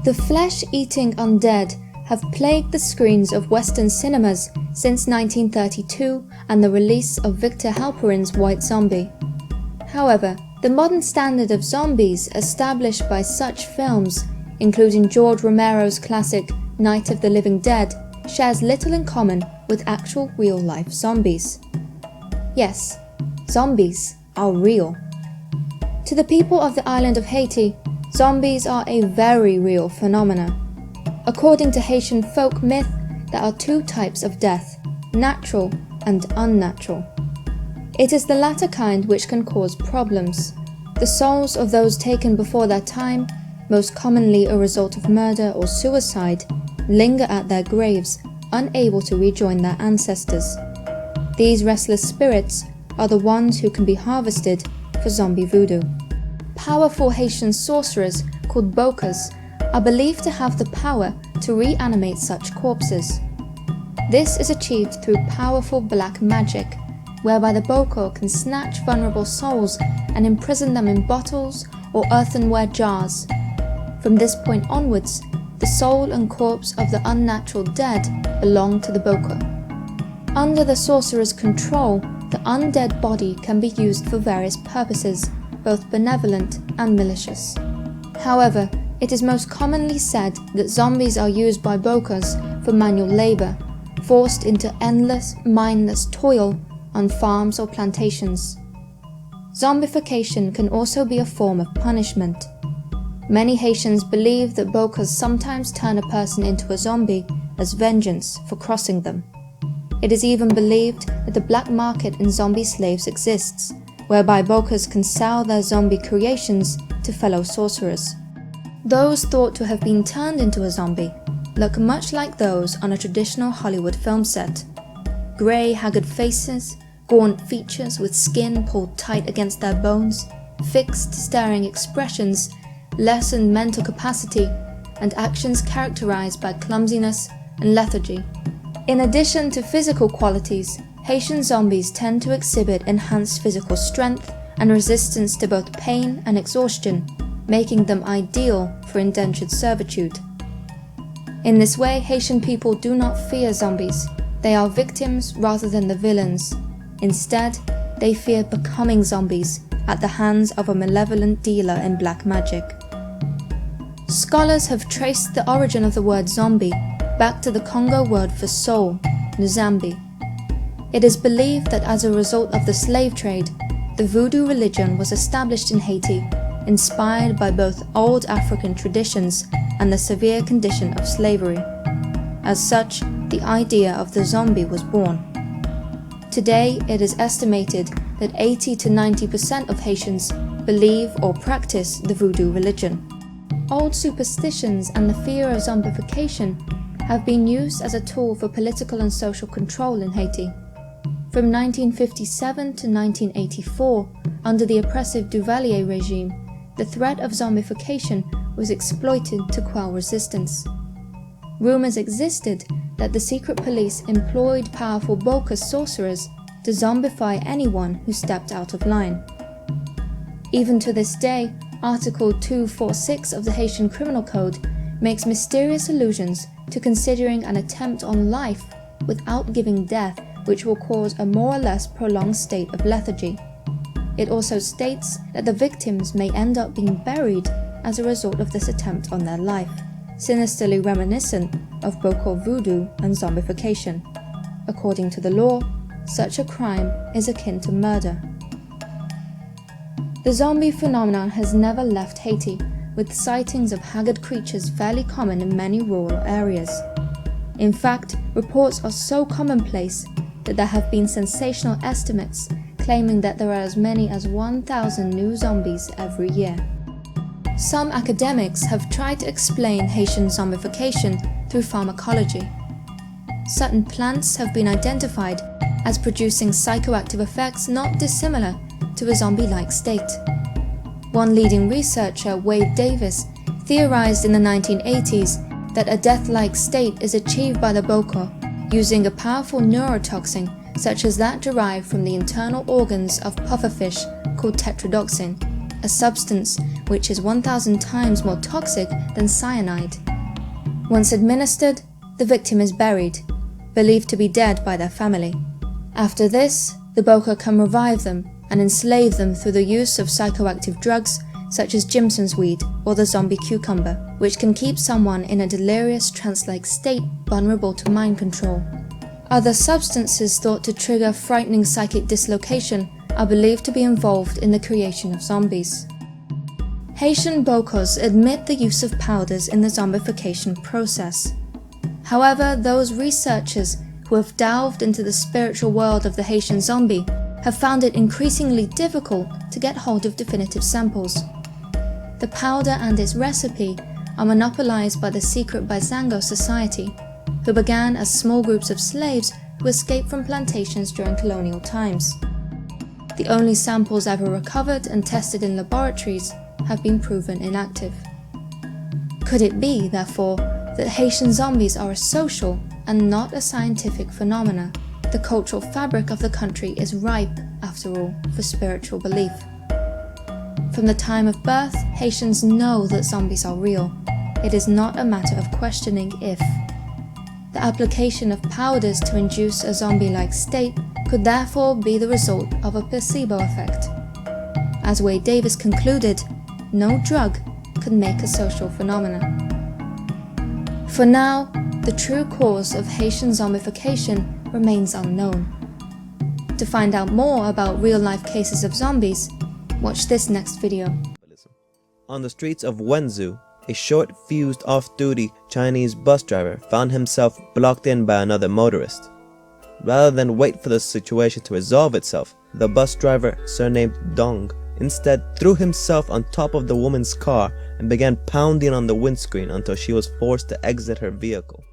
The flesh-eating undead have plagued the screens of Western cinemas since 1932 and the release of Victor Halperin's White Zombie. However, the modern standard of zombies established by such films, including George Romero's classic Night of the Living Dead, shares little in common with actual real-life zombies. Yes, zombies are real. To the people of the island of Haiti, zombies are a very real phenomenon. According to Haitian folk myth, there are two types of death, natural and unnatural. It is the latter kind which can cause problems. The souls of those taken before their time, most commonly a result of murder or suicide, linger at their graves, unable to rejoin their ancestors. These restless spirits are the ones who can be harvested for zombie voodoo. Powerful Haitian sorcerers called bokors are believed to have the power to reanimate such corpses. This is achieved through powerful black magic, whereby the bokor can snatch vulnerable souls and imprison them in bottles or earthenware jars. From this point onwards, the soul and corpse of the unnatural dead belong to the bokor. Under the sorcerer's control, the undead body can be used for various purposes, both benevolent and malicious. However, it is most commonly said that zombies are used by bokors for manual labor, forced into endless, mindless toil on farms or plantations. Zombification can also be a form of punishment. Many Haitians believe that bokors sometimes turn a person into a zombie as vengeance for crossing them. It is even believed that the black market in zombie slaves exists, whereby bokors can sell their zombie creations to fellow sorcerers. Those thought to have been turned into a zombie look much like those on a traditional Hollywood film set. Grey, haggard faces, gaunt features with skin pulled tight against their bones, fixed, staring expressions, lessened mental capacity, and actions characterized by clumsiness and lethargy. In addition to physical qualities, Haitian zombies tend to exhibit enhanced physical strength and resistance to both pain and exhaustion, making them ideal for indentured servitude. In this way, Haitian people do not fear zombies. They are victims rather than the villains. Instead, they fear becoming zombies at the hands of a malevolent dealer in black magic. Scholars have traced the origin of the word zombie back to the Congo word for soul, Nzambi. It is believed that as a result of the slave trade, the voodoo religion was established in Haiti, inspired by both old African traditions and the severe condition of slavery. As such, the idea of the zombie was born. Today, it is estimated that 80 to 90% of Haitians believe or practice the voodoo religion. Old superstitions and the fear of zombification have been used as a tool for political and social control in Haiti. From 1957 to 1984, under the oppressive Duvalier regime, the threat of zombification was exploited to quell resistance. Rumors existed that the secret police employed powerful bokor sorcerers to zombify anyone who stepped out of line. Even to this day, Article 246 of the Haitian Criminal Code makes mysterious allusions to considering an attempt on life without giving death, which will cause a more or less prolonged state of lethargy. It also states that the victims may end up being buried as a result of this attempt on their life, sinisterly reminiscent of bokor voodoo and zombification. According to the law, such a crime is akin to murder. The zombie phenomenon has never left Haiti, with sightings of haggard creatures fairly common in many rural areas. In fact, reports are so commonplace that there have been sensational estimates claiming that there are as many as 1,000 new zombies every year. Some academics have tried to explain Haitian zombification through pharmacology. Certain plants have been identified as producing psychoactive effects not dissimilar to a zombie-like state. One leading researcher, Wade Davis, theorized in the 1980s that a death-like state is achieved by the bokor using a powerful neurotoxin such as that derived from the internal organs of pufferfish called tetrodotoxin, a a substance which is 1,000 times more toxic than cyanide. Once administered, the victim is buried, believed to be dead by their family. After this, the bokor can revive them and enslave them through the use of psychoactive drugs such as Jimson's weed or the zombie cucumber, which can keep someone in a delirious trance-like state vulnerable to mind control. Other substances thought to trigger frightening psychic dislocation are believed to be involved in the creation of zombies. Haitian bokors admit the use of powders in the zombification process. However, those researchers who have delved into the spiritual world of the Haitian zombie have found it increasingly difficult to get hold of definitive samples. The powder and its recipe are monopolized by the secret Baizango society, who began as small groups of slaves who escaped from plantations during colonial times. The only samples ever recovered and tested in laboratories have been proven inactive. Could it be, therefore, that Haitian zombies are a social and not a scientific phenomena? The cultural fabric of the country is ripe, after all, for spiritual belief. From the time of birth, Haitians know that zombies are real. It is not a matter of questioning if. The application of powders to induce a zombie-like state could therefore be the result of a placebo effect. As Wade Davis concluded, no drug could make a social phenomenon. For now, the true cause of Haitian zombification remains unknown. To find out more about real-life cases of zombies, watch this next video. On the streets of Wenzhou, a short-fused off-duty Chinese bus driver found himself blocked in by another motorist. Rather than wait for the situation to resolve itself, the bus driver, surnamed Dong, instead threw himself on top of the woman's car and began pounding on the windscreen until she was forced to exit her vehicle.